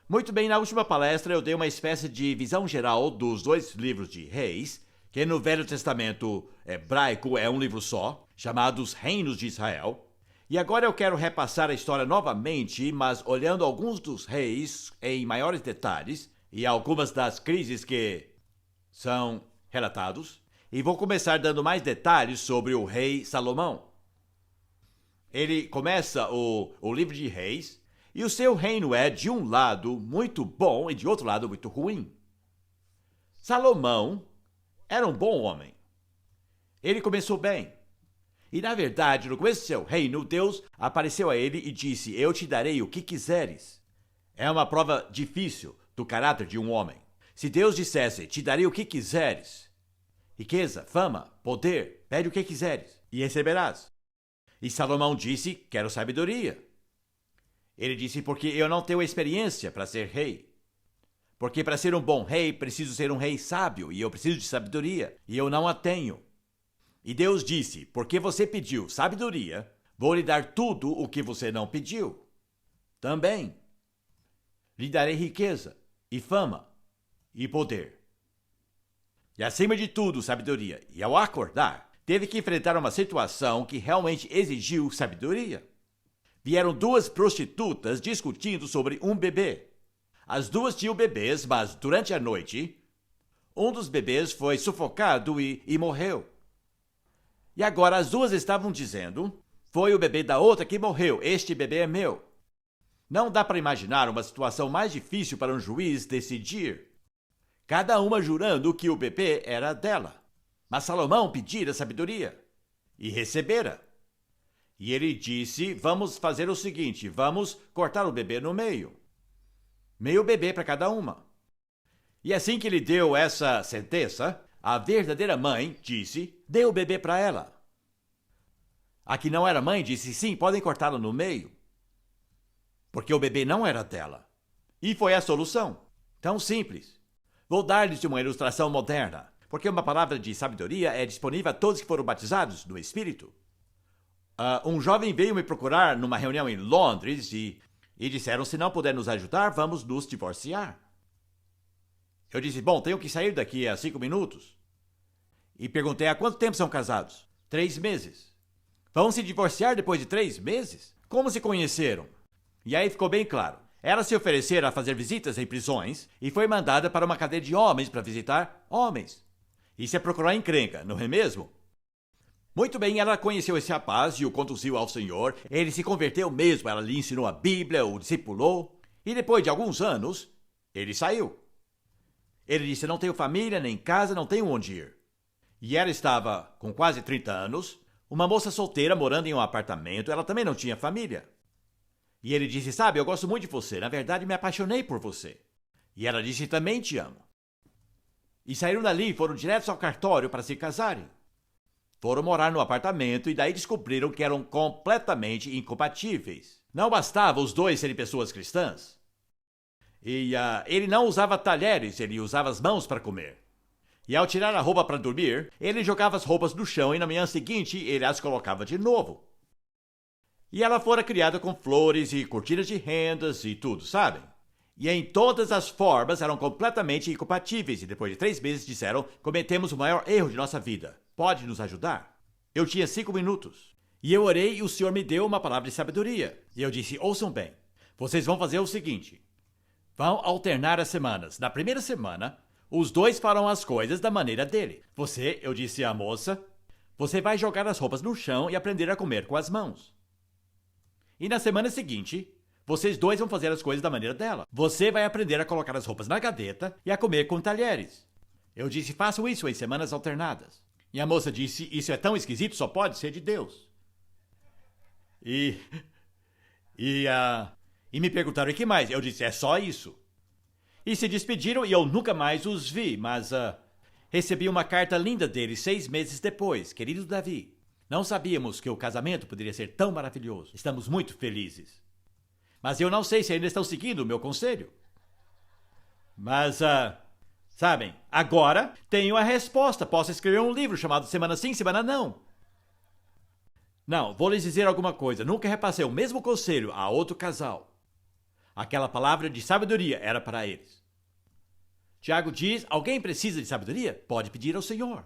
Muito bem, na última palestra eu dei uma espécie de visão geral dos dois livros de Reis, que no Velho Testamento hebraico é um livro só, chamado Os Reinos de Israel. E agora eu quero repassar a história novamente, mas olhando alguns dos reis em maiores detalhes e algumas das crises que são relatados. E vou começar dando mais detalhes sobre o rei Salomão. Ele começa o livro de Reis e o seu reino é, de um lado, muito bom e de outro lado, muito ruim. Salomão era um bom homem. Ele começou bem. E, na verdade, no começo do seu reino, Deus apareceu a ele e disse: eu te darei o que quiseres. É uma prova difícil do caráter de um homem. Se Deus dissesse: te darei o que quiseres, riqueza, fama, poder, pede o que quiseres e receberás. E Salomão disse: quero sabedoria. Ele disse: porque eu não tenho experiência para ser rei. Porque para ser um bom rei, preciso ser um rei sábio, e eu preciso de sabedoria, e eu não a tenho. E Deus disse: porque você pediu sabedoria, vou lhe dar tudo o que você não pediu. Também lhe darei riqueza, e fama, e poder. E acima de tudo, sabedoria. E ao acordar, teve que enfrentar uma situação que realmente exigiu sabedoria. Vieram duas prostitutas discutindo sobre um bebê. As duas tinham bebês, mas durante a noite, um dos bebês foi sufocado e morreu. E agora as duas estavam dizendo: foi o bebê da outra que morreu, este bebê é meu. Não dá para imaginar uma situação mais difícil para um juiz decidir. Cada uma jurando que o bebê era dela. Mas Salomão pedira sabedoria e recebera. E ele disse: vamos fazer o seguinte, vamos cortar o bebê no meio. Meio bebê para cada uma. E assim que ele deu essa sentença, a verdadeira mãe disse: dê o bebê para ela. A que não era mãe disse: sim, podem cortá-lo no meio. Porque o bebê não era dela. E foi a solução. Tão simples. Vou dar-lhes uma ilustração moderna, porque uma palavra de sabedoria é disponível a todos que foram batizados no Espírito. Um jovem veio me procurar numa reunião em Londres e disseram: se não puder nos ajudar, vamos nos divorciar. Eu disse: bom, tenho que sair daqui a 5 minutos. E perguntei: há quanto tempo são casados? 3 meses. Vão se divorciar depois de 3 meses? Como se conheceram? E aí ficou bem claro. Ela se oferecera a fazer visitas em prisões e foi mandada para uma cadeia de homens para visitar homens. Isso é procurar encrenca, não é mesmo? Muito bem, ela conheceu esse rapaz e o conduziu ao Senhor. Ele se converteu mesmo, ela lhe ensinou a Bíblia, o discipulou. E depois de alguns anos, ele saiu. Ele disse: não tenho família, nem casa, não tenho onde ir. E ela estava com quase 30 anos, uma moça solteira morando em um apartamento, ela também não tinha família. E ele disse: sabe, eu gosto muito de você, na verdade me apaixonei por você. E ela disse: também te amo. E saíram dali e foram diretos ao cartório para se casarem. Foram morar no apartamento e daí descobriram que eram completamente incompatíveis. Não bastava os dois serem pessoas cristãs. E ele não usava talheres, ele usava as mãos para comer. E ao tirar a roupa para dormir, ele jogava as roupas no chão e na manhã seguinte ele as colocava de novo. E ela fora criada com flores e cortinas de rendas e tudo, sabem? E em todas as formas eram completamente incompatíveis e depois de 3 meses disseram: cometemos o maior erro de nossa vida. Pode nos ajudar? Eu tinha 5 minutos. E eu orei e o Senhor me deu uma palavra de sabedoria. E eu disse: ouçam bem, vocês vão fazer o seguinte. Vão alternar as semanas. Na primeira semana, os dois farão as coisas da maneira dele. Você, eu disse à moça, você vai jogar as roupas no chão e aprender a comer com as mãos. E na semana seguinte, vocês dois vão fazer as coisas da maneira dela. Você vai aprender a colocar as roupas na gaveta e a comer com talheres. Eu disse: façam isso em semanas alternadas. E a moça disse: isso é tão esquisito, só pode ser de Deus. E me perguntaram: e que mais? Eu disse: é só isso. E se despediram e eu nunca mais os vi, mas recebi uma carta linda deles 6 meses depois. Querido Davi, não sabíamos que o casamento poderia ser tão maravilhoso. Estamos muito felizes. Mas eu não sei se ainda estão seguindo o meu conselho. Mas, sabem, agora tenho a resposta. Posso escrever um livro chamado Semana Sim, Semana Não. Não, vou lhes dizer alguma coisa. Nunca repassei o mesmo conselho a outro casal. Aquela palavra de sabedoria era para eles. Tiago diz: alguém precisa de sabedoria? Pode pedir ao Senhor,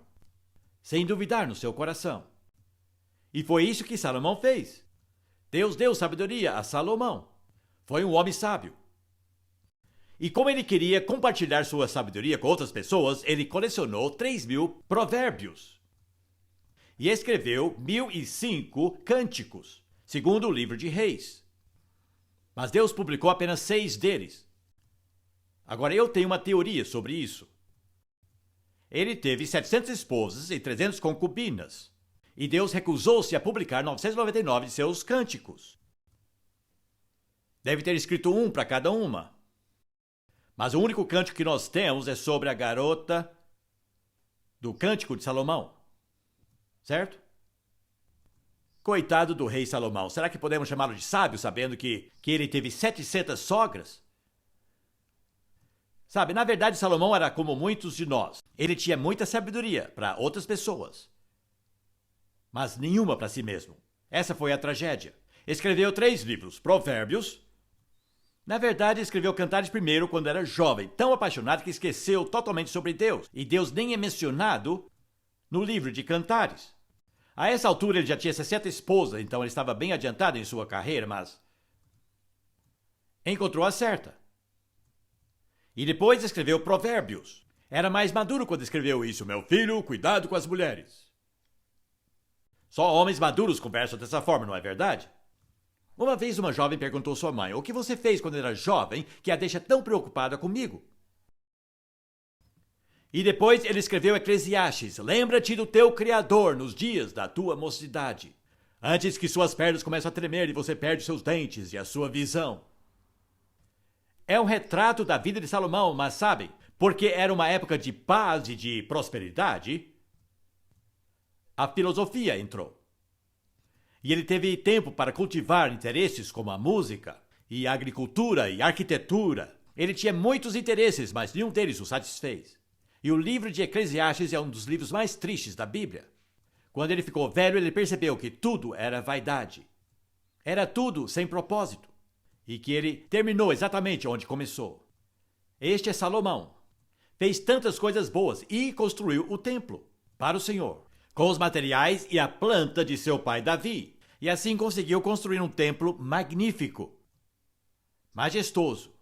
sem duvidar no seu coração. E foi isso que Salomão fez. Deus deu sabedoria a Salomão. Foi um homem sábio. E como ele queria compartilhar sua sabedoria com outras pessoas, ele colecionou 3.000 provérbios. E escreveu 1.005 cânticos, segundo o livro de Reis. Mas Deus publicou apenas 6 deles. Agora, eu tenho uma teoria sobre isso. Ele teve 700 esposas e 300 concubinas. E Deus recusou-se a publicar 999 de seus cânticos. Deve ter escrito um para cada uma. Mas o único cântico que nós temos é sobre a garota do Cântico de Salomão. Certo? Coitado do rei Salomão. Será que podemos chamá-lo de sábio, sabendo que ele teve 700 sogras? Sabe, na verdade, Salomão era como muitos de nós. Ele tinha muita sabedoria para outras pessoas, mas nenhuma para si mesmo. Essa foi a tragédia. Escreveu 3 livros, Provérbios. Na verdade, escreveu Cantares primeiro quando era jovem, tão apaixonado que esqueceu totalmente sobre Deus. E Deus nem é mencionado no livro de Cantares. A essa altura ele já tinha 60 esposas, então ele estava bem adiantado em sua carreira, mas encontrou a certa. E depois escreveu Provérbios. Era mais maduro quando escreveu isso. Meu filho, cuidado com as mulheres. Só homens maduros conversam dessa forma, não é verdade? Uma vez uma jovem perguntou à sua mãe: o que você fez quando era jovem que a deixa tão preocupada comigo? E depois ele escreveu Eclesiastes: lembra-te do teu Criador nos dias da tua mocidade, antes que suas pernas comecem a tremer e você perde seus dentes e a sua visão. É um retrato da vida de Salomão, mas sabem, porque era uma época de paz e de prosperidade, a filosofia entrou. E ele teve tempo para cultivar interesses como a música, e a agricultura e a arquitetura. Ele tinha muitos interesses, mas nenhum deles o satisfez. E o livro de Eclesiastes é um dos livros mais tristes da Bíblia. Quando ele ficou velho, ele percebeu que tudo era vaidade. Era tudo sem propósito. E que ele terminou exatamente onde começou. Este é Salomão. Fez tantas coisas boas e construiu o templo para o Senhor, com os materiais e a planta de seu pai Davi. E assim conseguiu construir um templo magnífico, majestoso.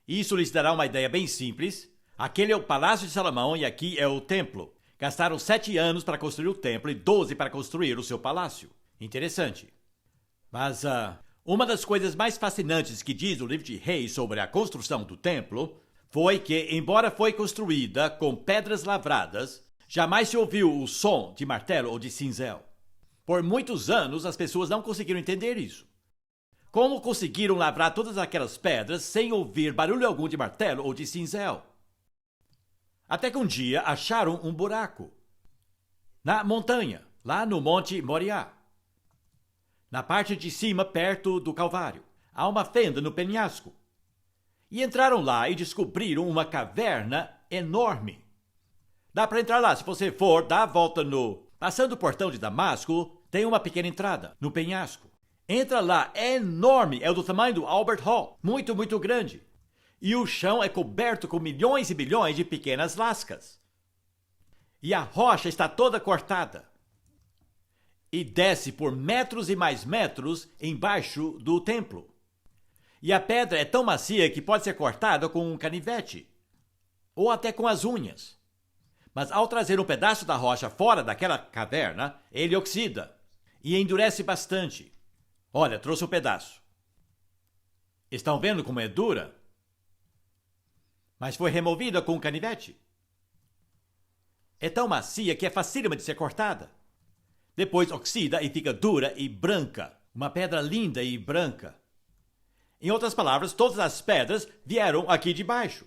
Isso lhes dará uma ideia bem simples. Aquele é o Palácio de Salomão e aqui é o templo. Gastaram 7 anos para construir o templo e 12 para construir o seu palácio. Interessante. Mas uma das coisas mais fascinantes que diz o livro de Reis sobre a construção do templo foi que, embora foi construída com pedras lavradas, jamais se ouviu o som de martelo ou de cinzel. Por muitos anos, as pessoas não conseguiram entender isso. Como conseguiram lavrar todas aquelas pedras sem ouvir barulho algum de martelo ou de cinzel? Até que um dia acharam um buraco na montanha, lá no Monte Moriá. Na parte de cima, perto do Calvário, há uma fenda no penhasco. E entraram lá e descobriram uma caverna enorme. Dá para entrar lá, se você for, dá a volta passando o portão de Damasco, tem uma pequena entrada no penhasco. Entra lá, é enorme, é do tamanho do Albert Hall, muito, muito grande. E o chão é coberto com milhões e milhões de pequenas lascas. E a rocha está toda cortada. E desce por metros e mais metros embaixo do templo. E a pedra é tão macia que pode ser cortada com um canivete, ou até com as unhas. Mas ao trazer um pedaço da rocha fora daquela caverna, ele oxida e endurece bastante. Olha, trouxe um pedaço. Estão vendo como é dura? Mas foi removida com um canivete. É tão macia que é facílima de ser cortada. Depois oxida e fica dura e branca. Uma pedra linda e branca. Em outras palavras, todas as pedras vieram aqui de baixo.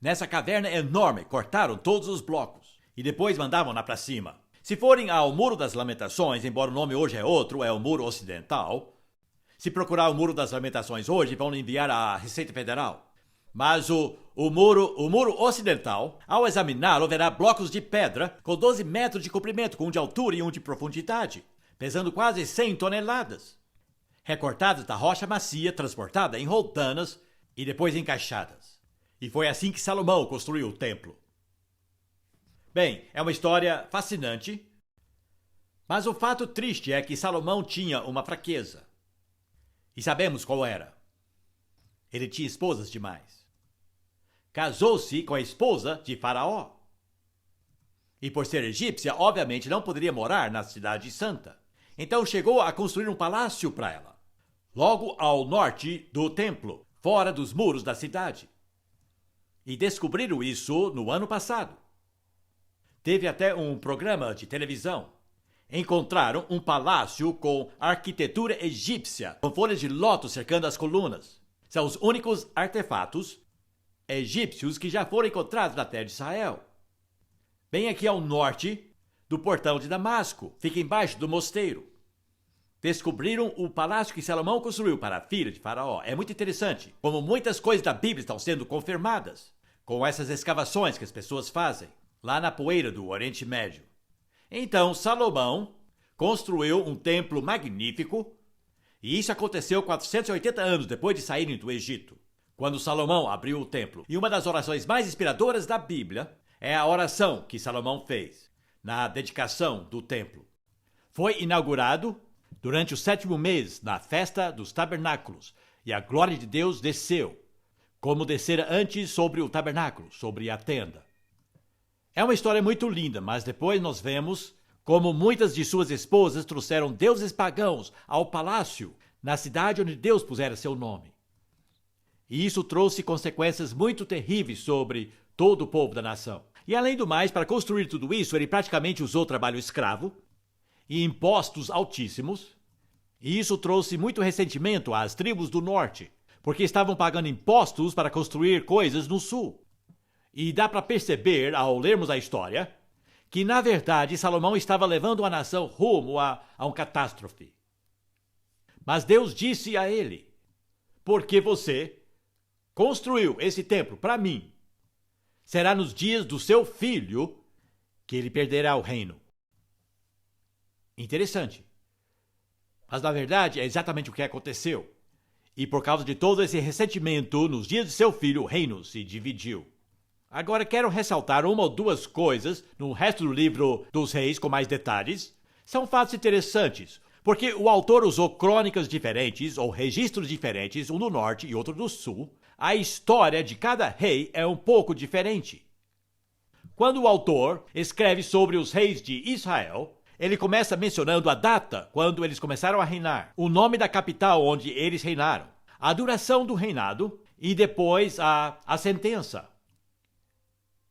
Nessa caverna enorme, cortaram todos os blocos. E depois mandavam-na para cima. Se forem ao Muro das Lamentações, embora o nome hoje é outro, é o Muro Ocidental. Se procurar o Muro das Lamentações hoje, vão enviar à Receita Federal. Mas o muro ocidental, ao examiná-lo, verá blocos de pedra com 12 metros de comprimento, com um de altura e um de profundidade, pesando quase 100 toneladas. recortadas da rocha macia, transportada em roldanas e depois encaixadas. E foi assim que Salomão construiu o templo. Bem, é uma história fascinante, mas o fato triste é que Salomão tinha uma fraqueza. E sabemos qual era. Ele tinha esposas demais. Casou-se com a esposa de Faraó. E por ser egípcia, obviamente não poderia morar na cidade santa. Então chegou a construir um palácio para ela, logo ao norte do templo, fora dos muros da cidade. E descobriram isso no ano passado. Teve até um programa de televisão. Encontraram um palácio com arquitetura egípcia, com folhas de lótus cercando as colunas. São os únicos artefatos egípcios que já foram encontrados na terra de Israel. Bem aqui ao norte do portão de Damasco, fica embaixo do mosteiro. Descobriram o palácio que Salomão construiu para a filha de Faraó. É muito interessante como muitas coisas da Bíblia estão sendo confirmadas com essas escavações que as pessoas fazem lá na poeira do Oriente Médio. Então, Salomão construiu um templo magnífico, e isso aconteceu 480 anos depois de saírem do Egito, quando Salomão abriu o templo. E uma das orações mais inspiradoras da Bíblia é a oração que Salomão fez na dedicação do templo. Foi inaugurado durante o 7º mês, na festa dos tabernáculos, e a glória de Deus desceu, como descera antes sobre o tabernáculo, sobre a tenda. É uma história muito linda, mas depois nós vemos como muitas de suas esposas trouxeram deuses pagãos ao palácio, na cidade onde Deus pusera seu nome. E isso trouxe consequências muito terríveis sobre todo o povo da nação. E além do mais, para construir tudo isso, ele praticamente usou trabalho escravo e impostos altíssimos, e isso trouxe muito ressentimento às tribos do norte, porque estavam pagando impostos para construir coisas no sul. E dá para perceber, ao lermos a história, que na verdade Salomão estava levando a nação rumo a uma catástrofe. Mas Deus disse a ele: porque você construiu esse templo para mim, será nos dias do seu filho que ele perderá o reino. Interessante. Mas na verdade é exatamente o que aconteceu. E por causa de todo esse ressentimento, nos dias de seu filho, o reino se dividiu. Agora quero ressaltar uma ou duas coisas no resto do livro dos reis com mais detalhes. São fatos interessantes, porque o autor usou crônicas diferentes ou registros diferentes, um do norte e outro do sul. A história de cada rei é um pouco diferente. Quando o autor escreve sobre os reis de Israel, ele começa mencionando a data quando eles começaram a reinar, o nome da capital onde eles reinaram, a duração do reinado e depois a sentença.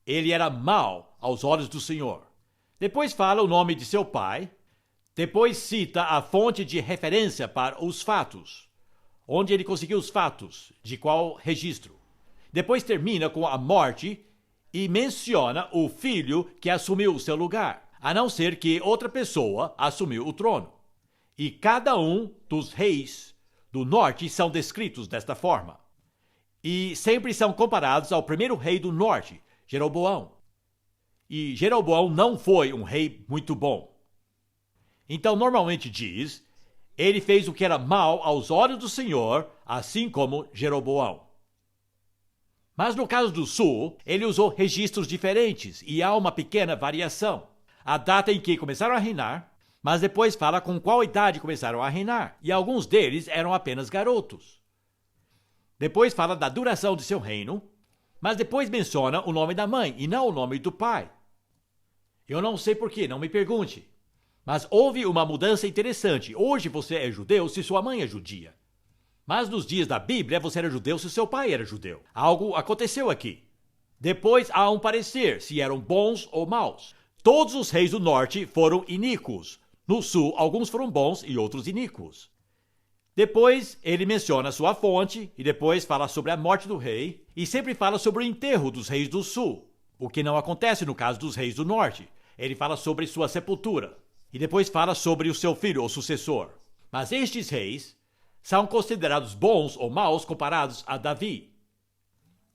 Ele era mau aos olhos do Senhor. Depois fala o nome de seu pai, depois cita a fonte de referência para os fatos, onde ele conseguiu os fatos, de qual registro. Depois termina com a morte e menciona o filho que assumiu o seu lugar, a não ser que outra pessoa assumiu o trono. E cada um dos reis do norte são descritos desta forma. E sempre são comparados ao primeiro rei do norte, Jeroboão. E Jeroboão não foi um rei muito bom. Então normalmente diz, ele fez o que era mal aos olhos do Senhor, assim como Jeroboão. Mas no caso do sul, ele usou registros diferentes e há uma pequena variação. A data em que começaram a reinar, mas depois fala com qual idade começaram a reinar, e alguns deles eram apenas garotos. Depois fala da duração de seu reino, mas depois menciona o nome da mãe e não o nome do pai. Eu não sei porquê, não me pergunte, mas houve uma mudança interessante. Hoje você é judeu se sua mãe é judia. Mas nos dias da Bíblia você era judeu se seu pai era judeu. Algo aconteceu aqui. Depois há um parecer se eram bons ou maus. Todos os reis do norte foram iníquos. No sul, alguns foram bons e outros iníquos. Depois, ele menciona sua fonte e depois fala sobre a morte do rei e sempre fala sobre o enterro dos reis do sul, o que não acontece no caso dos reis do norte. Ele fala sobre sua sepultura e depois fala sobre o seu filho ou sucessor. Mas estes reis são considerados bons ou maus comparados a Davi.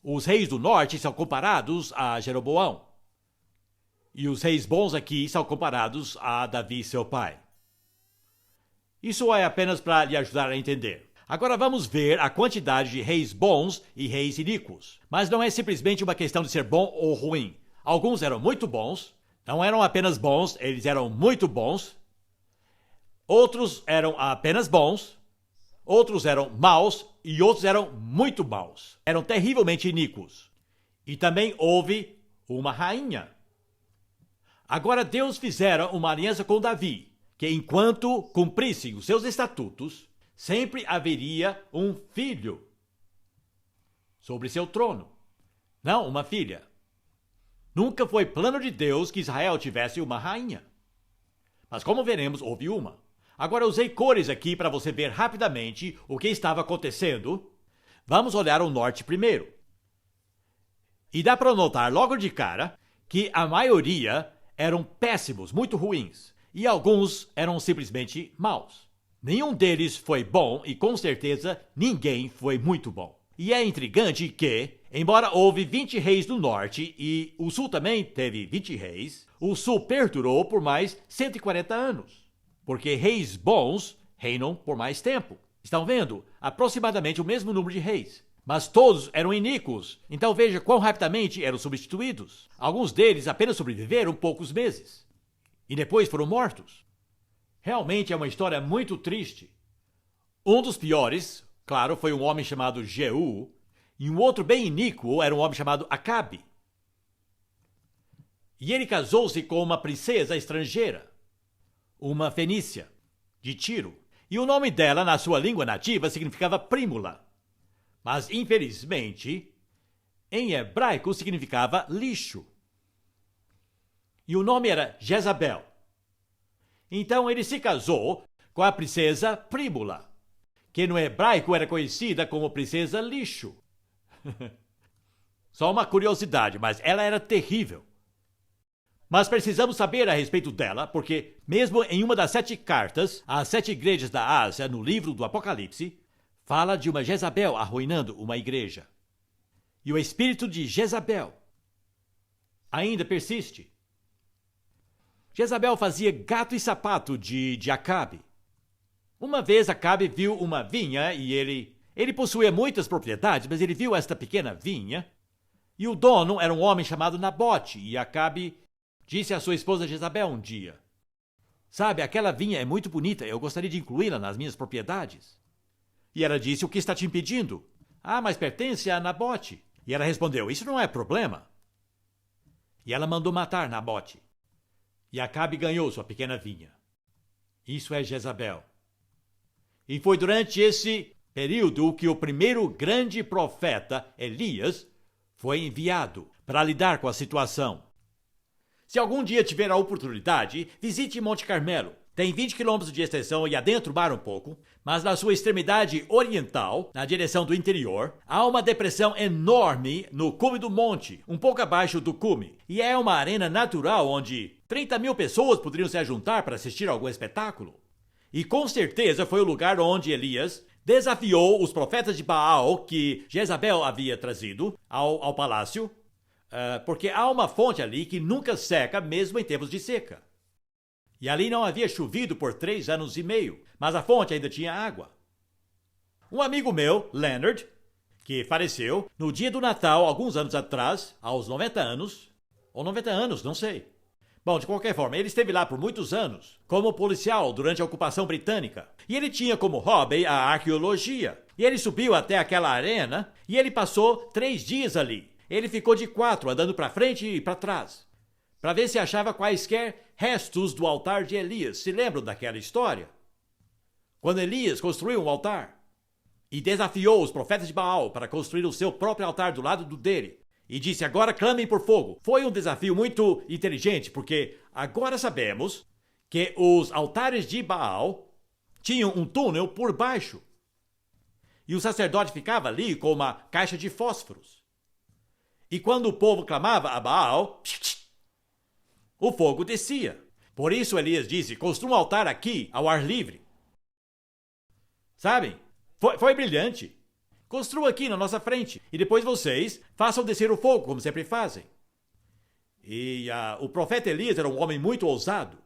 Os reis do norte são comparados a Jeroboão. E os reis bons aqui são comparados a Davi, seu pai. Isso é apenas para lhe ajudar a entender. Agora vamos ver a quantidade de reis bons e reis iníquos. Mas não é simplesmente uma questão de ser bom ou ruim. Alguns eram muito bons, não eram apenas bons, eles eram muito bons. Outros eram apenas bons, outros eram maus e outros eram muito maus. Eram terrivelmente iníquos. E também houve uma rainha. Agora Deus fizera uma aliança com Davi, que enquanto cumprissem os seus estatutos, sempre haveria um filho sobre seu trono. Não, uma filha. Nunca foi plano de Deus que Israel tivesse uma rainha. Mas como veremos, houve uma. Agora usei cores aqui para você ver rapidamente o que estava acontecendo. Vamos olhar o norte primeiro. E dá para notar logo de cara que a maioria eram péssimos, muito ruins. E alguns eram simplesmente maus. Nenhum deles foi bom e com certeza ninguém foi muito bom. E é intrigante que, embora houve 20 reis no norte e o sul também teve 20 reis, o sul perdurou por mais 140 anos. Porque reis bons reinam por mais tempo. Estão vendo? Aproximadamente o mesmo número de reis. Mas todos eram iníquos, então veja quão rapidamente eram substituídos. Alguns deles apenas sobreviveram poucos meses. E depois foram mortos. Realmente é uma história muito triste. Um dos piores, claro, foi um homem chamado Jeú, e um outro bem iníquo era um homem chamado Acabe. E ele casou-se com uma princesa estrangeira, uma fenícia, de Tiro. E o nome dela, na sua língua nativa, significava prímula. Mas, infelizmente, em hebraico significava lixo. E o nome era Jezabel. Então ele se casou com a princesa Prímula, que no hebraico era conhecida como princesa lixo. Só uma curiosidade, mas ela era terrível. Mas precisamos saber a respeito dela, porque mesmo em uma das 7 cartas às 7 igrejas da Ásia, no livro do Apocalipse, fala de uma Jezabel arruinando uma igreja. E o espírito de Jezabel ainda persiste. Jezabel fazia gato e sapato de Acabe. Uma vez Acabe viu uma vinha e ele possuía muitas propriedades, mas ele viu esta pequena vinha e o dono era um homem chamado Nabote e Acabe disse à sua esposa Jezabel um dia: "Sabe, aquela vinha é muito bonita, eu gostaria de incluí-la nas minhas propriedades." E ela disse: "O que está te impedindo?" "Ah, mas pertence a Nabote." E ela respondeu: "Isso não é problema." E ela mandou matar Nabote. E Acabe ganhou sua pequena vinha. Isso é Jezabel. E foi durante esse período que o primeiro grande profeta, Elias, foi enviado para lidar com a situação. Se algum dia tiver a oportunidade, visite Monte Carmelo. Tem 20 quilômetros de extensão e adentro o mar um pouco, mas na sua extremidade oriental, na direção do interior, há uma depressão enorme no cume do monte, um pouco abaixo do cume. E é uma arena natural onde 30.000 pessoas poderiam se ajuntar para assistir a algum espetáculo. E com certeza foi o lugar onde Elias desafiou os profetas de Baal que Jezabel havia trazido ao palácio, porque há uma fonte ali que nunca seca mesmo em tempos de seca. E ali não havia chovido por 3 anos e meio, mas a fonte ainda tinha água. Um amigo meu, Leonard, que faleceu no dia do Natal, alguns anos atrás, aos 90 anos, ou 90 anos, não sei. Bom, de qualquer forma, ele esteve lá por muitos anos, como policial durante a ocupação britânica. E ele tinha como hobby a arqueologia. E ele subiu até aquela arena e ele passou 3 dias ali. Ele ficou de 4, andando para frente e para trás, para ver se achava quaisquer restos do altar de Elias. Se lembram daquela história? Quando Elias construiu um altar e desafiou os profetas de Baal para construir o seu próprio altar do lado do dele. E disse: "Agora clamem por fogo." Foi um desafio muito inteligente, porque agora sabemos que os altares de Baal tinham um túnel por baixo. E o sacerdote ficava ali com uma caixa de fósforos. E quando o povo clamava a Baal, o fogo descia. Por isso Elias disse: "Construa um altar aqui, ao ar livre." Sabem? Foi brilhante. Construa aqui na nossa frente. E depois vocês façam descer o fogo, como sempre fazem. E o profeta Elias era um homem muito ousado.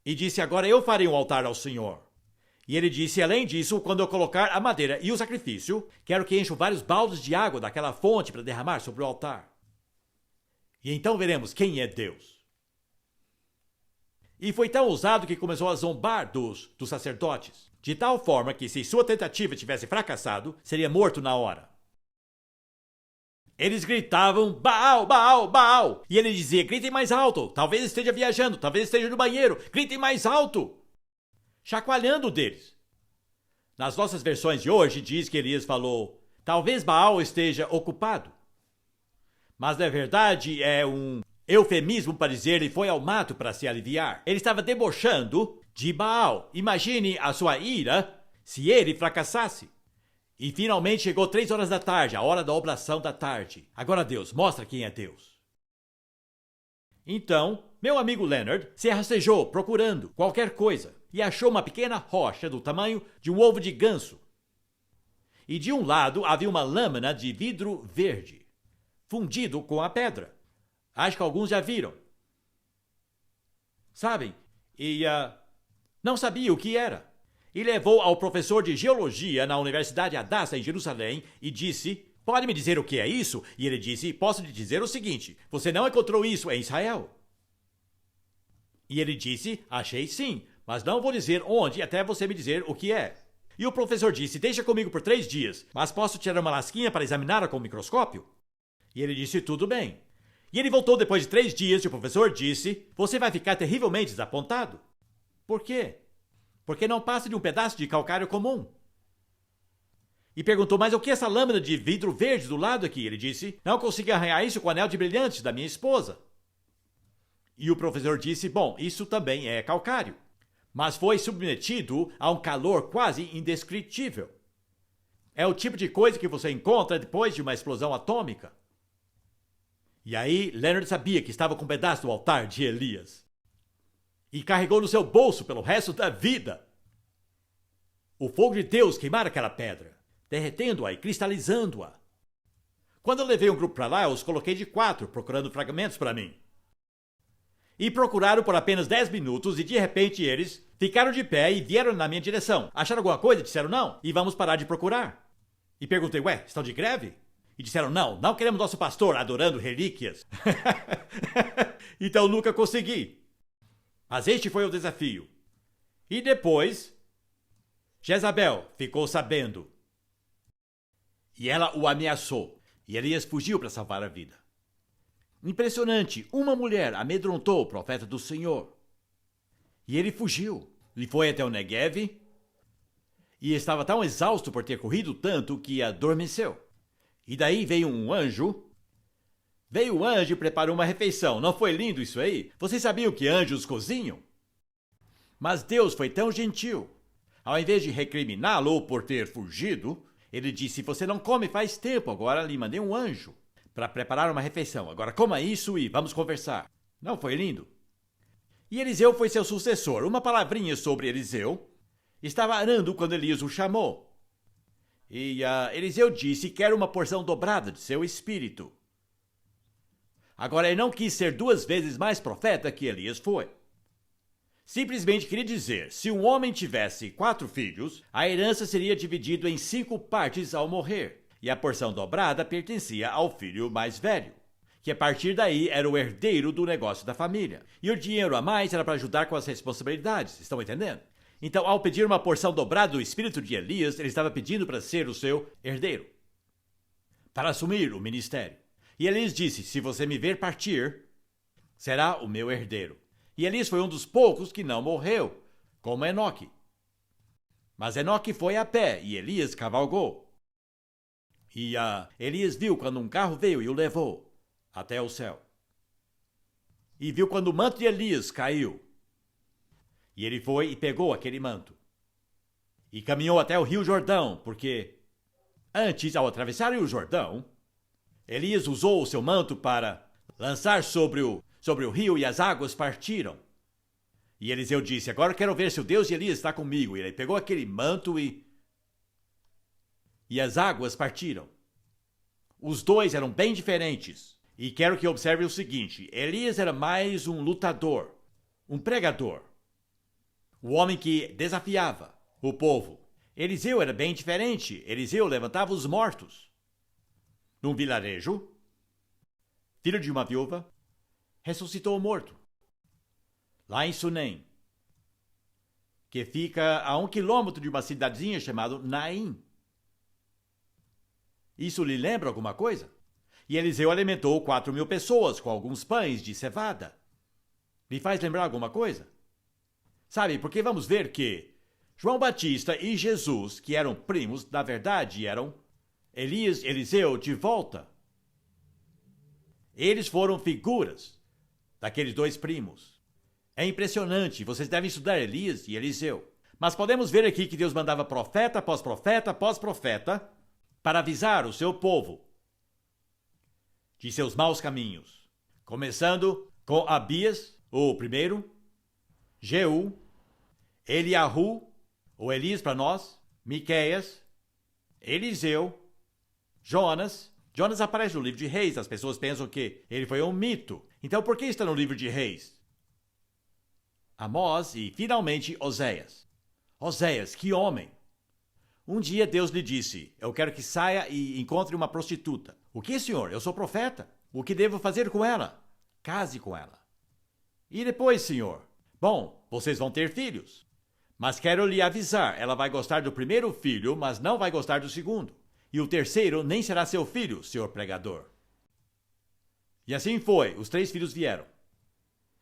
e disse: agora eu farei um altar ao Senhor. E ele disse: além disso, quando eu colocar a madeira e o sacrifício, quero que encham vários baldes de água daquela fonte para derramar sobre o altar. E então veremos quem é Deus. E foi tão ousado que começou a zombar dos sacerdotes, de tal forma que, se sua tentativa tivesse fracassado, seria morto na hora. Eles gritavam: Baal, Baal, Baal! E ele dizia: gritem mais alto, talvez esteja viajando, talvez esteja no banheiro, gritem mais alto! Chacoalhando deles. Nas nossas versões de hoje, diz que Elias falou: talvez Baal esteja ocupado. Mas na verdade é um eufemismo para dizer ele foi ao mato para se aliviar. Ele estava debochando de Baal. Imagine a sua ira se ele fracassasse. E finalmente chegou 3 horas da tarde, a hora da oblação da tarde. Agora Deus, mostra quem é Deus. Então, meu amigo Leonard se rastejou procurando qualquer coisa e achou uma pequena rocha do tamanho de um ovo de ganso. E de um lado havia uma lâmina de vidro verde, fundido com a pedra. Acho que alguns já viram. Sabem? E não sabia o que era. E levou ao professor de geologia na Universidade Hadassah em Jerusalém e disse: pode me dizer o que é isso? E ele disse: posso lhe dizer o seguinte, você não encontrou isso em Israel? E ele disse: achei sim, mas não vou dizer onde até você me dizer o que é. E o professor disse: deixa comigo por 3 dias, mas posso tirar uma lasquinha para examiná-la com o microscópio? E ele disse: tudo bem. E ele voltou depois de 3 dias e o professor disse: você vai ficar terrivelmente desapontado. Por quê? Porque não passa de um pedaço de calcário comum. E perguntou: mas o que é essa lâmina de vidro verde do lado aqui? Ele disse: não consegui arranhar isso com o anel de brilhantes da minha esposa. E o professor disse: bom, isso também é calcário, mas foi submetido a um calor quase indescritível. É o tipo de coisa que você encontra depois de uma explosão atômica. E aí Leonard sabia que estava com um pedaço do altar de Elias. E carregou no seu bolso pelo resto da vida. O fogo de Deus queimara aquela pedra, derretendo-a e cristalizando-a. Quando eu levei um grupo para lá, eu os coloquei de 4, procurando fragmentos para mim. E procuraram por apenas 10 minutos e de repente eles ficaram de pé e vieram na minha direção. Acharam alguma coisa? Disseram não. E vamos parar de procurar. E perguntei: ué, estão de greve? E disseram: não queremos nosso pastor adorando relíquias. Então nunca consegui. Mas este foi o desafio. E depois, Jezabel ficou sabendo. E ela o ameaçou. E Elias fugiu para salvar a vida. Impressionante, uma mulher amedrontou o profeta do Senhor. E ele fugiu. Ele foi até o Negev. E estava tão exausto por ter corrido tanto que adormeceu. E daí veio um anjo. Veio o anjo e preparou uma refeição. Não foi lindo isso aí? Vocês sabiam que anjos cozinham? Mas Deus foi tão gentil. Ao invés de recriminá-lo por ter fugido, ele disse: você não come faz tempo, agora lhe mandei um anjo para preparar uma refeição. Agora coma isso e vamos conversar. Não foi lindo? E Eliseu foi seu sucessor. Uma palavrinha sobre Eliseu. Estava arando quando Elias o chamou. E Eliseu disse: quero uma porção dobrada de seu espírito. Agora, ele não quis ser 2 vezes mais profeta que Elias foi. Simplesmente queria dizer: se um homem tivesse 4 filhos, a herança seria dividida em 5 partes ao morrer, e a porção dobrada pertencia ao filho mais velho, que a partir daí era o herdeiro do negócio da família. E o dinheiro a mais era para ajudar com as responsabilidades, estão entendendo? Então, ao pedir uma porção dobrada do espírito de Elias, ele estava pedindo para ser o seu herdeiro, para assumir o ministério. E Elias disse: se você me ver partir, será o meu herdeiro. E Elias foi um dos poucos que não morreu, como Enoque. Mas Enoque foi a pé e Elias cavalgou. E Elias viu quando um carro veio e o levou até o céu. E viu quando o manto de Elias caiu. E ele foi e pegou aquele manto. E caminhou até o rio Jordão, porque antes, ao atravessar o Jordão, Elias usou o seu manto para lançar sobre o rio e as águas partiram. E Eliseu disse: agora quero ver se o Deus de Elias está comigo. E ele pegou aquele manto e as águas partiram. Os dois eram bem diferentes. E quero que observe o seguinte: Elias era mais um lutador, um pregador. o homem que desafiava o povo. Eliseu era bem diferente. Eliseu levantava os mortos. Num vilarejo, filho de uma viúva, ressuscitou o morto. Lá em Sunem, que fica a 1 quilômetro de uma cidadezinha chamada Naim. Isso lhe lembra alguma coisa? E Eliseu alimentou 4.000 pessoas com alguns pães de cevada. Lhe faz lembrar alguma coisa? Sabe, porque vamos ver que João Batista e Jesus, que eram primos, na verdade eram Elias e Eliseu de volta. Eles foram figuras daqueles dois primos. É impressionante, vocês devem estudar Elias e Eliseu. Mas podemos ver aqui que Deus mandava profeta após profeta após profeta para avisar o seu povo de seus maus caminhos. Começando com Abias, o primeiro, Jeú, Eliahu, ou Elias para nós, Miqueias, Eliseu, Jonas. Jonas aparece no livro de Reis, as pessoas pensam que ele foi um mito. Então por que está no livro de Reis? Amós e finalmente Oséias. Oséias, que homem! Um dia Deus lhe disse, eu quero que saia e encontre uma prostituta. O que, senhor? Eu sou profeta. O que devo fazer com ela? Case com ela. E depois, senhor? Bom, vocês vão ter filhos. Mas quero lhe avisar, ela vai gostar do primeiro filho, mas não vai gostar do segundo. E o terceiro nem será seu filho, senhor pregador. E assim foi, os 3 filhos vieram.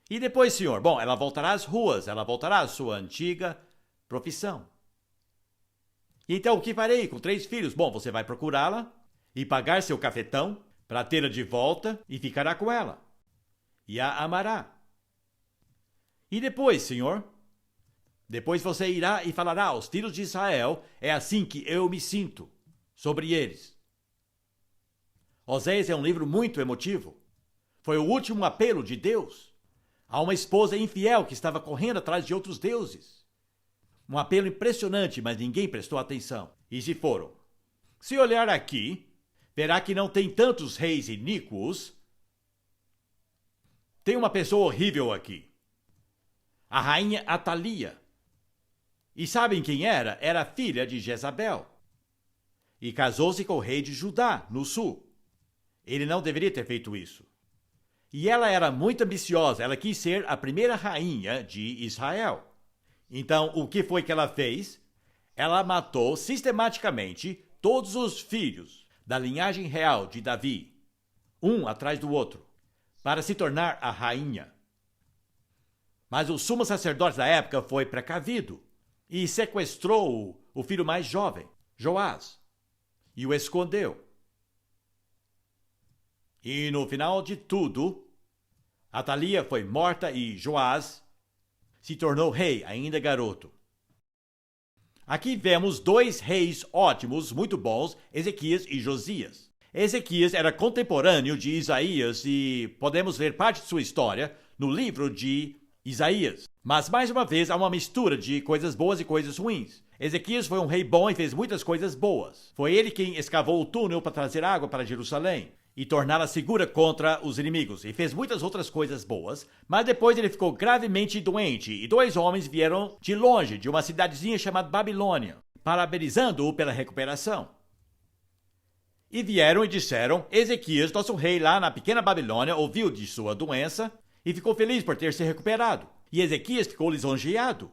E depois, senhor? Bom, ela voltará às ruas, ela voltará à sua antiga profissão. Então, o que farei com 3 filhos? Bom, você vai procurá-la e pagar seu cafetão para tê-la de volta e ficará com ela. E a amará. E depois, senhor? Depois você irá e falará aos filhos de Israel, é assim que eu me sinto sobre eles. Oséias é um livro muito emotivo. Foi o último apelo de Deus a uma esposa infiel que estava correndo atrás de outros deuses. Um apelo impressionante, mas ninguém prestou atenção. E se foram? Se olhar aqui, verá que não tem tantos reis iníquos. Tem uma pessoa horrível aqui. A rainha Atalia. E sabem quem era? Era filha de Jezabel. E casou-se com o rei de Judá, no sul. Ele não deveria ter feito isso. E ela era muito ambiciosa, ela quis ser a primeira rainha de Israel. Então, o que foi que ela fez? Ela matou sistematicamente todos os filhos da linhagem real de Davi, um atrás do outro, para se tornar a rainha. Mas o sumo sacerdote da época foi precavido e sequestrou o filho mais jovem, Joás, e o escondeu. E no final de tudo, Atalia foi morta e Joás se tornou rei, ainda garoto. Aqui vemos 2 reis ótimos, muito bons, Ezequias e Josias. Ezequias era contemporâneo de Isaías e podemos ver parte de sua história no livro de Isaías. Mas mais uma vez há uma mistura de coisas boas e coisas ruins. Ezequias foi um rei bom e fez muitas coisas boas. Foi ele quem escavou o túnel para trazer água para Jerusalém e torná-la segura contra os inimigos, e fez muitas outras coisas boas, mas depois ele ficou gravemente doente, e 2 homens vieram de longe, de uma cidadezinha chamada Babilônia, parabenizando-o pela recuperação. E vieram e disseram, Ezequias, nosso rei lá na pequena Babilônia, ouviu de sua doença, e ficou feliz por ter se recuperado. E Ezequias ficou lisonjeado.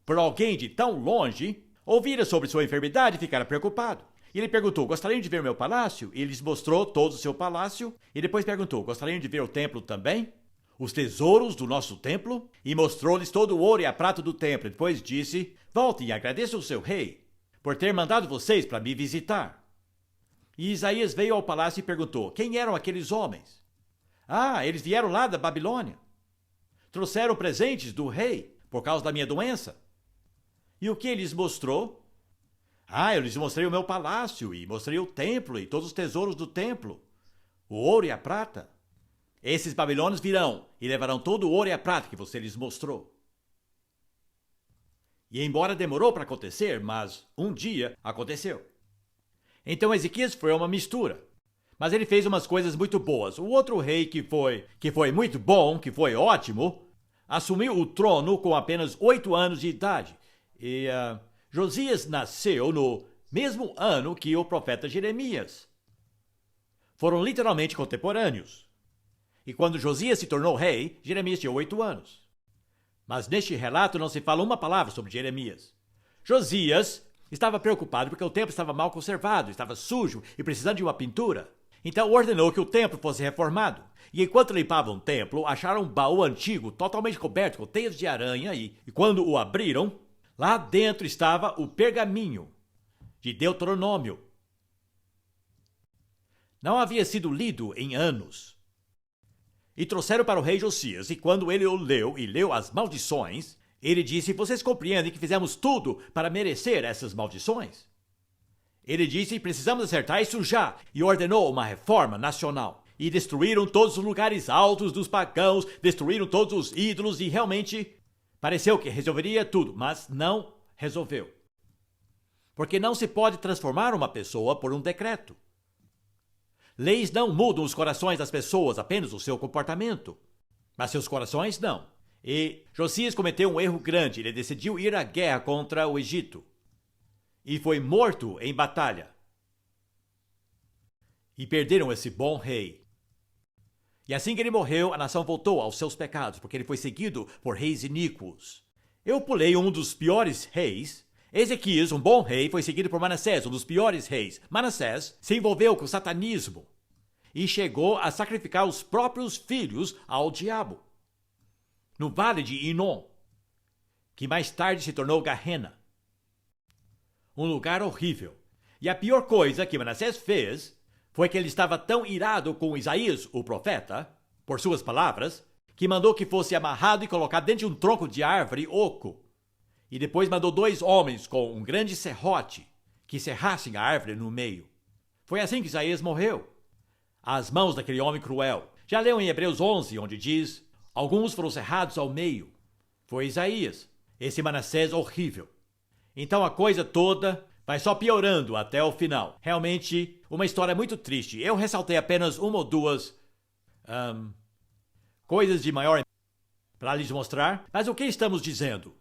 Por alguém de tão longe, ouvira sobre sua enfermidade e ficara preocupado. E ele perguntou, gostariam de ver meu palácio? E ele lhes mostrou todo o seu palácio. E depois perguntou, gostariam de ver o templo também? Os tesouros do nosso templo? E mostrou-lhes todo o ouro e a prata do templo. E depois disse, voltem e agradeçam o seu rei por ter mandado vocês para me visitar. E Isaías veio ao palácio e perguntou, quem eram aqueles homens? Ah, eles vieram lá da Babilônia. Trouxeram presentes do rei por causa da minha doença. E o que ele lhes mostrou? Ah, eu lhes mostrei o meu palácio, e mostrei o templo, e todos os tesouros do templo, o ouro e a prata. Esses babilônios virão, e levarão todo o ouro e a prata que você lhes mostrou. E embora demorou para acontecer, mas um dia aconteceu. Então Ezequias foi uma mistura, mas ele fez umas coisas muito boas. O outro rei que foi muito bom, que foi ótimo, assumiu o trono com apenas 8 anos de idade. E Josias nasceu no mesmo ano que o profeta Jeremias. Foram literalmente contemporâneos. E quando Josias se tornou rei, Jeremias tinha 8 anos. Mas neste relato não se fala uma palavra sobre Jeremias. Josias estava preocupado porque o templo estava mal conservado, estava sujo e precisando de uma pintura. Então ordenou que o templo fosse reformado. E enquanto limpavam o templo, acharam um baú antigo totalmente coberto com teias de aranha e quando o abriram, lá dentro estava o pergaminho de Deuteronômio. Não havia sido lido em anos. E trouxeram para o rei Josias, e quando ele o leu e leu as maldições, ele disse: vocês compreendem que fizemos tudo para merecer essas maldições? Ele disse: precisamos acertar isso já, e ordenou uma reforma nacional. E destruíram todos os lugares altos dos pagãos, destruíram todos os ídolos, e realmente pareceu que resolveria tudo, mas não resolveu. Porque não se pode transformar uma pessoa por um decreto. Leis não mudam os corações das pessoas, apenas o seu comportamento. Mas seus corações não. E Josias cometeu um erro grande. Ele decidiu ir à guerra contra o Egito. E foi morto em batalha. E perderam esse bom rei. E assim que ele morreu, a nação voltou aos seus pecados, porque ele foi seguido por reis iníquos. Eu pulei um dos piores reis. Ezequias, um bom rei, foi seguido por Manassés, um dos piores reis. Manassés se envolveu com o satanismo e chegou a sacrificar os próprios filhos ao diabo. No vale de Inom, que mais tarde se tornou Garrena. Um lugar horrível. E a pior coisa que Manassés fez foi que ele estava tão irado com Isaías, o profeta, por suas palavras, que mandou que fosse amarrado e colocado dentro de um tronco de árvore oco. E depois mandou 2 homens com um grande serrote que serrassem a árvore no meio. Foi assim que Isaías morreu, às mãos daquele homem cruel. Já leu em Hebreus 11, onde diz: alguns foram serrados ao meio. Foi Isaías, esse Manassés horrível. Então a coisa toda vai só piorando até o final. Realmente, uma história muito triste. Eu ressaltei apenas uma ou duas coisas de maior para lhes mostrar. Mas o que estamos dizendo?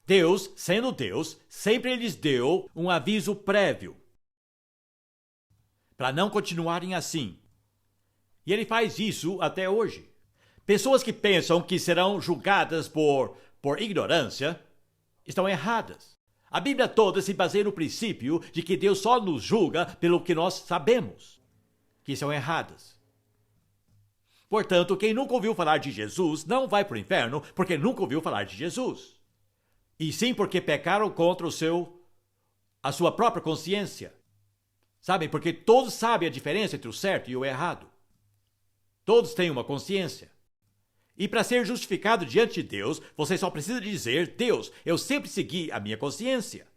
Deus, sendo Deus, sempre lhes deu um aviso prévio para não continuarem assim. E ele faz isso até hoje. Pessoas que pensam que serão julgadas por ignorância estão erradas. A Bíblia toda se baseia no princípio de que Deus só nos julga pelo que nós sabemos, que são erradas. Portanto, quem nunca ouviu falar de Jesus não vai para o inferno porque nunca ouviu falar de Jesus. E sim porque pecaram contra a sua própria consciência. Sabem, porque todos sabem a diferença entre o certo e o errado. Todos têm uma consciência. E para ser justificado diante de Deus, você só precisa dizer: Deus, eu sempre segui a minha consciência.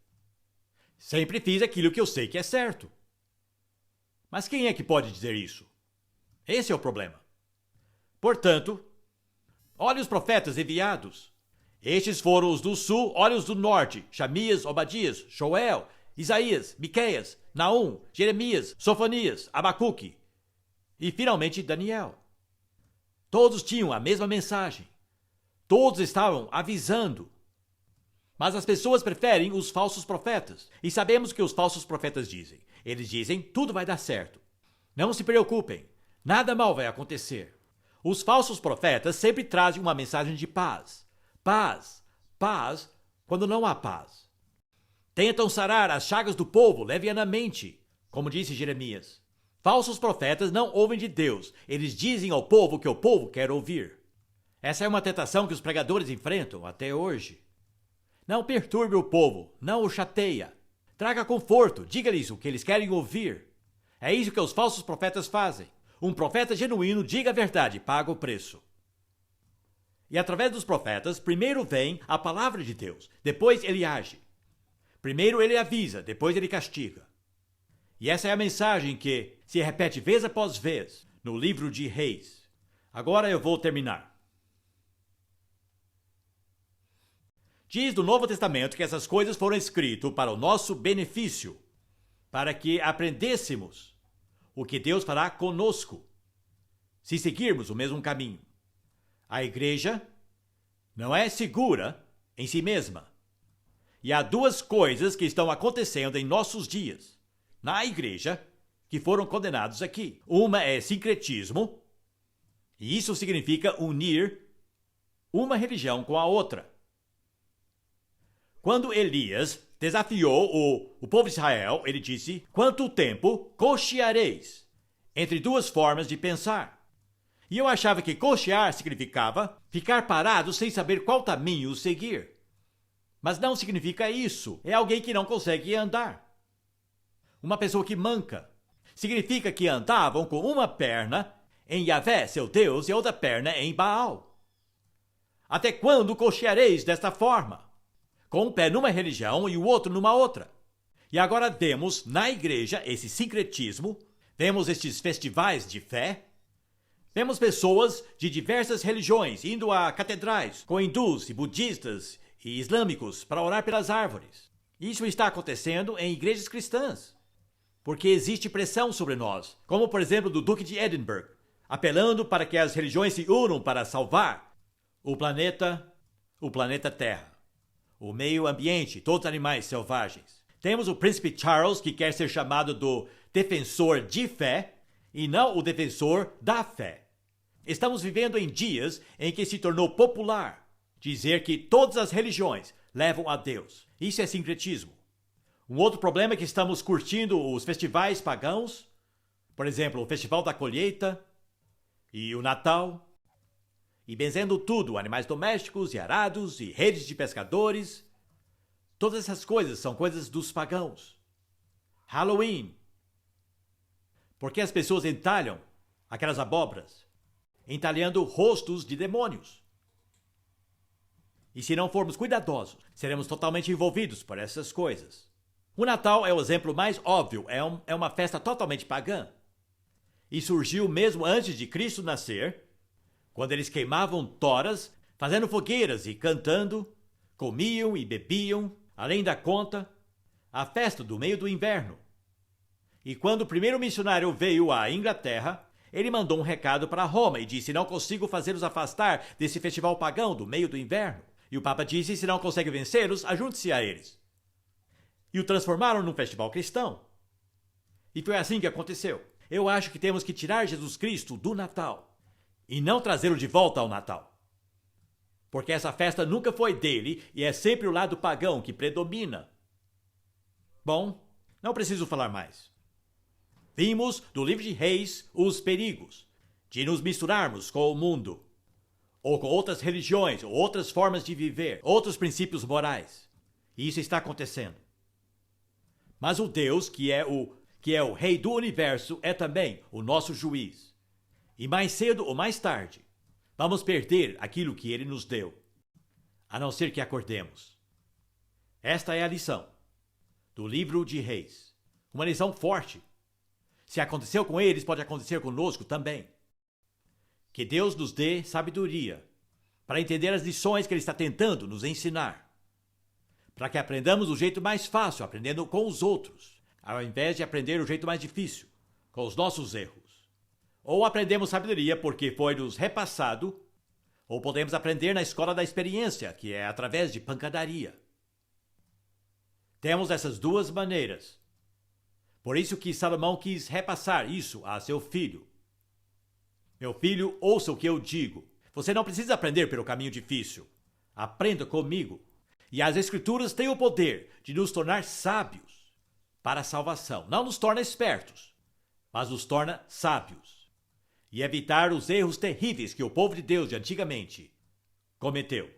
Sempre fiz aquilo que eu sei que é certo. Mas quem é que pode dizer isso? Esse é o problema. Portanto, olhe os profetas enviados. Estes foram os do sul, olhe os do norte: Xamias, Obadias, Joel, Isaías, Miqueias, Naum, Jeremias, Sofonias, Abacuque e finalmente Daniel. Todos tinham a mesma mensagem. Todos estavam avisando. Mas as pessoas preferem os falsos profetas. E sabemos o que os falsos profetas dizem. Eles dizem: tudo vai dar certo. Não se preocupem. Nada mal vai acontecer. Os falsos profetas sempre trazem uma mensagem de paz. Paz, paz, quando não há paz. Tentam sarar as chagas do povo levianamente, como disse Jeremias. Falsos profetas não ouvem de Deus. Eles dizem ao povo o que o povo quer ouvir. Essa é uma tentação que os pregadores enfrentam até hoje. Não perturbe o povo, não o chateia. Traga conforto, diga-lhes o que eles querem ouvir. É isso que os falsos profetas fazem. Um profeta genuíno diga a verdade, paga o preço. E através dos profetas, primeiro vem a palavra de Deus, depois ele age. Primeiro ele avisa, depois ele castiga. E essa é a mensagem que se repete vez após vez no livro de Reis. Agora eu vou terminar. Diz no Novo Testamento que essas coisas foram escritas para o nosso benefício, para que aprendêssemos o que Deus fará conosco, se seguirmos o mesmo caminho. A igreja não é segura em si mesma. E há duas coisas que estão acontecendo em nossos dias, na igreja, que foram condenados aqui. Uma é sincretismo, e isso significa unir uma religião com a outra. Quando Elias desafiou o povo de Israel, ele disse: quanto tempo cocheareis entre duas formas de pensar? E eu achava que cochear significava ficar parado sem saber qual caminho seguir. Mas não significa isso. É alguém que não consegue andar. Uma pessoa que manca. Significa que andavam com uma perna em Yahvé, seu Deus, e outra perna em Baal. Até quando cocheareis desta forma? Com um pé numa religião e o outro numa outra. E agora vemos na igreja esse sincretismo, vemos estes festivais de fé, vemos pessoas de diversas religiões indo a catedrais com hindus e budistas e islâmicos para orar pelas árvores. Isso está acontecendo em igrejas cristãs, porque existe pressão sobre nós, como por exemplo do Duque de Edinburgh, apelando para que as religiões se unam para salvar o planeta Terra, o meio ambiente, todos os animais selvagens. Temos o príncipe Charles, que quer ser chamado do defensor de fé e não o defensor da fé. Estamos vivendo em dias em que se tornou popular dizer que todas as religiões levam a Deus. Isso é sincretismo. Um outro problema é que estamos curtindo os festivais pagãos, por exemplo, o Festival da Colheita e o Natal, e benzendo tudo, animais domésticos e arados e redes de pescadores. Todas essas coisas são coisas dos pagãos. Halloween. Porque as pessoas entalham aquelas abóboras, entalhando rostos de demônios. E se não formos cuidadosos, seremos totalmente envolvidos por essas coisas. O Natal é o exemplo mais óbvio, é uma festa totalmente pagã. E surgiu mesmo antes de Cristo nascer, quando eles queimavam toras, fazendo fogueiras e cantando, comiam e bebiam, além da conta, a festa do meio do inverno. E quando o primeiro missionário veio à Inglaterra, ele mandou um recado para Roma e disse: não consigo fazê-los afastar desse festival pagão do meio do inverno. E o Papa disse: se não consegue vencê-los, ajunte-se a eles. E o transformaram num festival cristão. E foi assim que aconteceu. Eu acho que temos que tirar Jesus Cristo do Natal e não trazê-lo de volta ao Natal. Porque essa festa nunca foi dele e é sempre o lado pagão que predomina. Bom, não preciso falar mais. Vimos do livro de Reis os perigos de nos misturarmos com o mundo, ou com outras religiões, ou outras formas de viver, outros princípios morais. E isso está acontecendo. Mas o Deus, que é o Rei do Universo, é também o nosso juiz. E mais cedo ou mais tarde, vamos perder aquilo que ele nos deu, a não ser que acordemos. Esta é a lição do livro de Reis. Uma lição forte. Se aconteceu com eles, pode acontecer conosco também. Que Deus nos dê sabedoria para entender as lições que ele está tentando nos ensinar. Para que aprendamos o jeito mais fácil, aprendendo com os outros, ao invés de aprender o jeito mais difícil, com os nossos erros. Ou aprendemos sabedoria porque foi nos repassado, ou podemos aprender na escola da experiência, que é através de pancadaria. Temos essas duas maneiras. Por isso que Salomão quis repassar isso a seu filho. Meu filho, ouça o que eu digo. Você não precisa aprender pelo caminho difícil. Aprenda comigo. E as Escrituras têm o poder de nos tornar sábios para a salvação. Não nos torna espertos, mas nos torna sábios. E evitar os erros terríveis que o povo de Deus de antigamente cometeu.